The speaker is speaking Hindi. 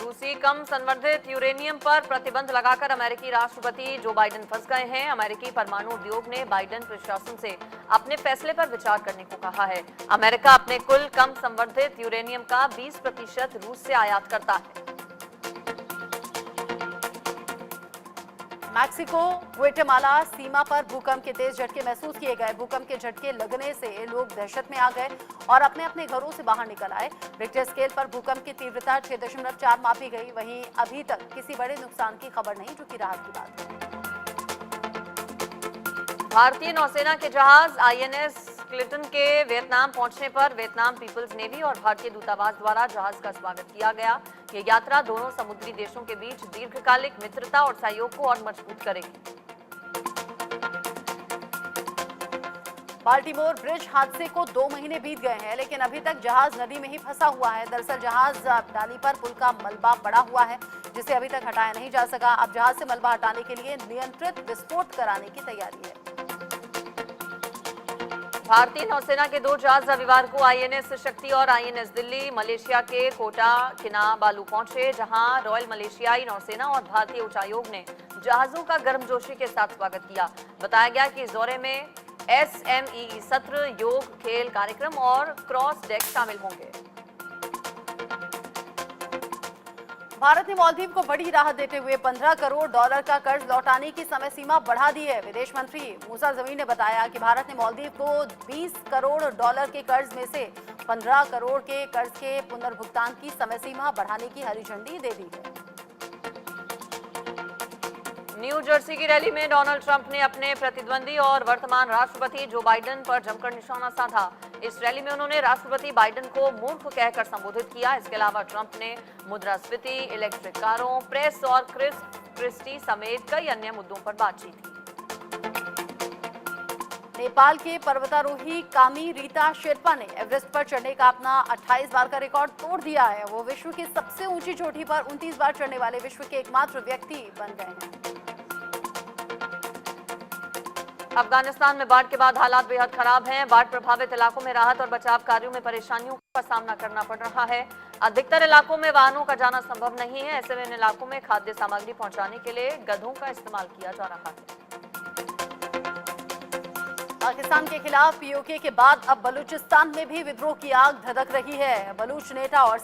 रूसी कम संवर्धित यूरेनियम पर प्रतिबंध लगाकर अमेरिकी राष्ट्रपति जो बाइडेन फंस गए हैं। अमेरिकी परमाणु उद्योग ने बाइडेन प्रशासन से अपने फैसले पर विचार करने को कहा है। अमेरिका अपने कुल कम संवर्धित यूरेनियम का 20% रूस से आयात करता है। मैक्सिको ग्वाटेमाला सीमा पर भूकंप के तेज झटके महसूस किए गए। भूकंप के झटके लगने से लोग दहशत में आ गए और अपने अपने घरों से बाहर निकल आए। रिक्टर स्केल पर भूकंप की तीव्रता 6.4 मापी गई। वहीं अभी तक किसी बड़े नुकसान की खबर नहीं, जो कि राहत की बात है। भारतीय नौसेना के जहाज आईएनएस क्लिंटन के वियतनाम पहुंचने पर वियतनाम पीपल्स नेवी और भारतीय दूतावास द्वारा जहाज का स्वागत किया गया। ये यात्रा दोनों समुद्री देशों के बीच दीर्घकालिक मित्रता और सहयोग को और मजबूत करेगी। बाल्टीमोर ब्रिज हादसे को 2 महीने बीत गए हैं, लेकिन अभी तक जहाज नदी में ही फंसा हुआ है। दरअसल जहाज डाली पर पुल का मलबा पड़ा हुआ है, जिसे अभी तक हटाया नहीं जा सका। अब जहाज से मलबा हटाने के लिए नियंत्रित विस्फोट कराने की तैयारी है। भारतीय नौसेना के 2 जहाज रविवार को आईएनएस शक्ति और आईएनएस दिल्ली मलेशिया के कोटा किनाबालू पहुंचे, जहां रॉयल मलेशियाई नौसेना और भारतीय उच्चायोग ने जहाजों का गर्मजोशी के साथ स्वागत किया। बताया गया कि इस दौरे में एसएमई सत्र, योग, खेल कार्यक्रम और क्रॉस डेक शामिल होंगे। भारत ने मालदीव को बड़ी राहत देते हुए $15 करोड़ का कर्ज लौटाने की समय सीमा बढ़ा दी है। विदेश मंत्री मूसा जमीन ने बताया कि भारत ने मालदीव को $20 करोड़ के कर्ज में से 15 करोड़ के कर्ज के पुनर्भुगतान की समय सीमा बढ़ाने की हरी झंडी दे दी है। न्यू जर्सी की रैली में डोनाल्ड ट्रंप ने अपने प्रतिद्वंदी और वर्तमान राष्ट्रपति जो बाइडेन पर जमकर निशाना साधा। इस रैली में उन्होंने राष्ट्रपति बाइडेन को मूर्ख कहकर संबोधित किया। इसके अलावा ट्रंप ने मुद्रास्फीति, इलेक्ट्रिक कारों, प्रेस और क्रिस्टी समेत कई अन्य मुद्दों पर बातचीत की। नेपाल के पर्वतारोही कामी रीता शेर्पा ने एवरेस्ट पर चढ़ने का अपना 28 बार का रिकॉर्ड तोड़ दिया है। वो विश्व की सबसे ऊंची चोटी पर 29 बार चढ़ने वाले विश्व के एकमात्र व्यक्ति बन गए हैं। अफगानिस्तान में बाढ़ के बाद हालात बेहद खराब हैं। बाढ़ प्रभावित इलाकों में राहत और बचाव कार्यों में परेशानियों का सामना करना पड़ रहा है। अधिकतर इलाकों में वाहनों का जाना संभव नहीं है। ऐसे में इन इलाकों में खाद्य सामग्री पहुंचाने के लिए गधों का इस्तेमाल किया जा रहा है। पाकिस्तान के खिलाफ पीओके के बाद अब बलूचिस्तान में भी विद्रोह की आग धधक रही है। बलूच नेता और